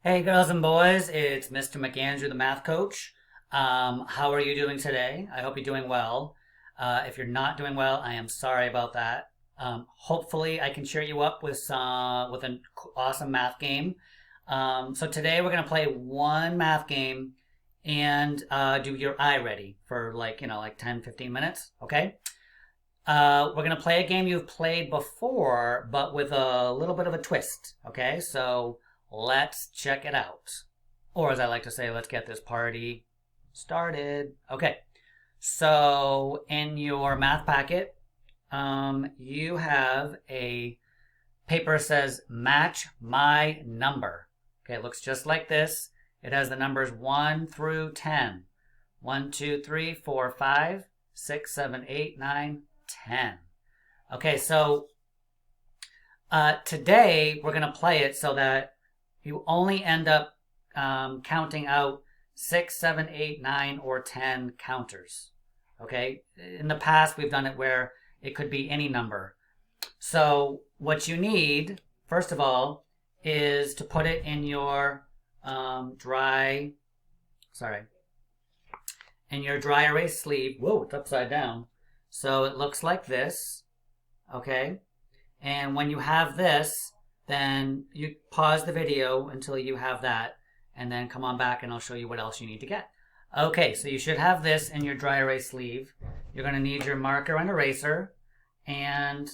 Hey girls and boys, it's Mr. McAndrew, the math coach. How are you doing today? I hope you're doing well. If you're not doing well, I am sorry about that. Hopefully, I can cheer you up with an awesome math game. So today we're gonna play one math game and do your eye ready for like 10, 15 minutes. Okay. We're gonna play a game you've played before, but with a little bit of a twist. Okay, so let's check it out. Or as I like to say, let's get this party started. Okay, so in your math packet, you have a paper that says match my number. Okay, it looks just like this. It has the numbers 1 through 10. 1, 2, 3, 4, 5, 6, 7, 8, 9, 10. Okay, so today we're going to play it so that you only end up counting out 6, 7, 8, 9, or 10 counters. Okay, in the past we've done it where it could be any number. So what you need, first of all, is to put it in your dry erase sleeve. Whoa, it's upside down. So it looks like this, okay? And when you have this, then you pause the video until you have that, and then come on back and I'll show you what else you need to get. Okay, so you should have this in your dry erase sleeve. You're going to need your marker and eraser and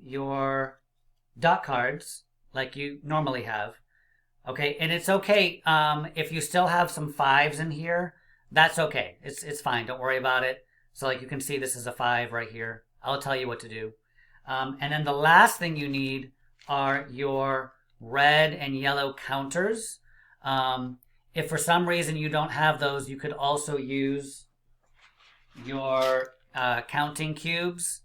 your dot cards like you normally have. Okay, and it's okay if you still have some fives in here. That's okay. It's fine. Don't worry about it. So like you can see, this is a 5 right here. I'll tell you what to do. And then the last thing you need are your red and yellow counters. If for some reason you don't have those, you could also use your counting cubes,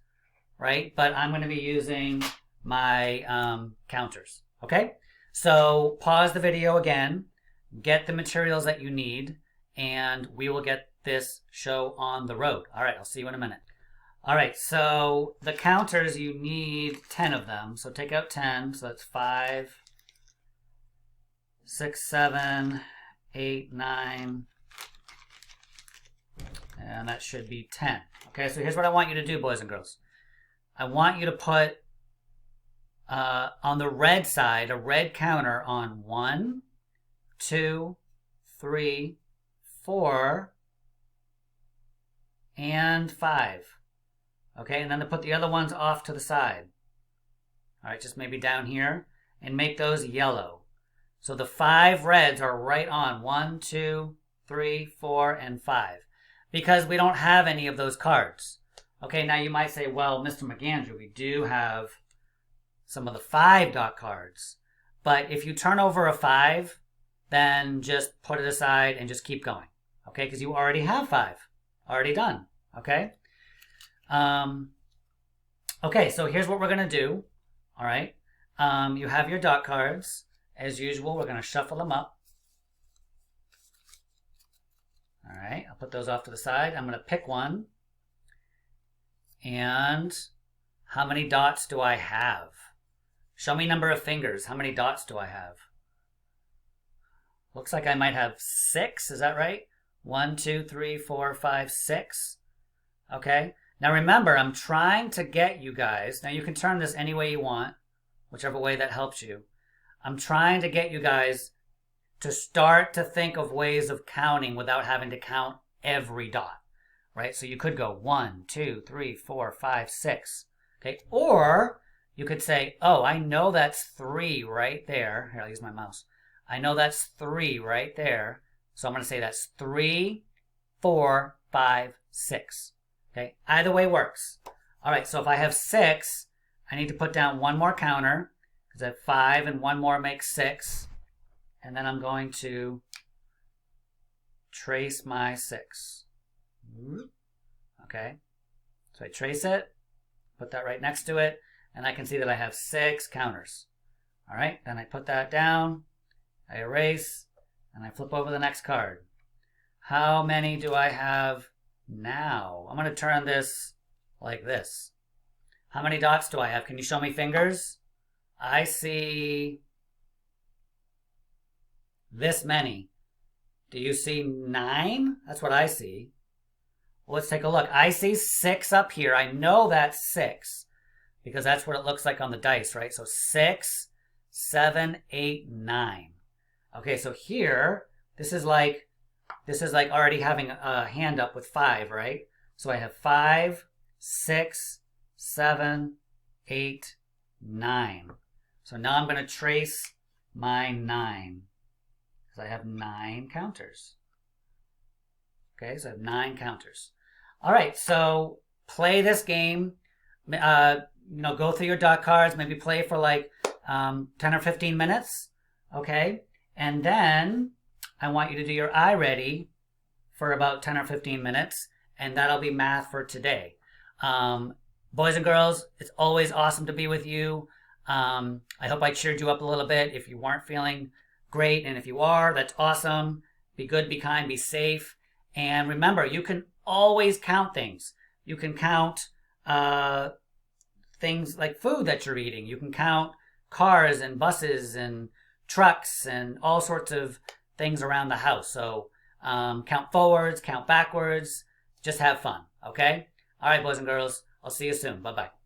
right? But I'm going to be using my counters, okay? So pause the video again, get the materials that you need, and we will get this show on the road. All right, I'll see you in a minute. All right, so the counters, you need 10 of them. So take out 10, so that's 5, 6, 7, 8, 9, and that should be 10. Okay, so here's what I want you to do, boys and girls. I want you to put on the red side a red counter on 1, 2, 3, 4, and 5. Okay, and then to put the other ones off to the side. All right, just maybe down here, and make those yellow. So the 5 reds are right on 1, 2, 3, 4, and 5, because we don't have any of those cards. Okay, now you might say, well, Mr. McAndrew, we do have some of the 5 dot cards. But if you turn over a 5, then just put it aside and just keep going. Okay, because you already have 5. Already done. Okay? Okay, so here's what we're going to do. All right? You have your dot cards. As usual, we're going to shuffle them up. All right, I'll put those off to the side. I'm going to pick one. And how many dots do I have? Show me number of fingers. How many dots do I have? Looks like I might have 6. Is that right? 1, 2, 3, 4, 5, 6. Okay. Now remember, I'm trying to get you guys. Now you can turn this any way you want, whichever way that helps you. I'm trying to get you guys to start to think of ways of counting without having to count every dot, right? So you could go 1, 2, 3, 4, 5, 6. Okay. Or you could say, oh, I know that's 3 right there. Here, I'll use my mouse. I know that's 3 right there. So I'm going to say that's 3, 4, 5, 6. Okay, either way works. All right, so if I have 6, I need to put down one more counter, because I have 5 and one more makes 6. And then I'm going to trace my 6. Okay, so I trace it, put that right next to it, and I can see that I have 6 counters. All right, then I put that down, I erase, and I flip over the next card. How many do I have now? I'm going to turn this like this. How many dots do I have? Can you show me fingers? I see this many. Do you see 9? That's what I see. Well, let's take a look. I see 6 up here. I know that's 6 because that's what it looks like on the dice, right? So 6, 7, 8, 9. Okay, so here, this is like already having a hand up with 5, right? So I have 5, 6, 7, 8, 9. So now I'm going to trace my 9 because I have 9 counters. Okay, so I have 9 counters. All right, so play this game. Go through your dot cards. Maybe play for like 10 or 15 minutes. Okay, and then I want you to do your iReady for about 10 or 15 minutes, and that'll be math for today. Boys and girls, it's always awesome to be with you. I hope I cheered you up a little bit if you weren't feeling great, and if you are, that's awesome. Be good, be kind, be safe. And remember, you can always count things. You can count things like food that you're eating. You can count cars and buses and trucks and all sorts of things around the house. So count forwards, count backwards. Just have fun, okay? All right, boys and girls, I'll see you soon. Bye-bye.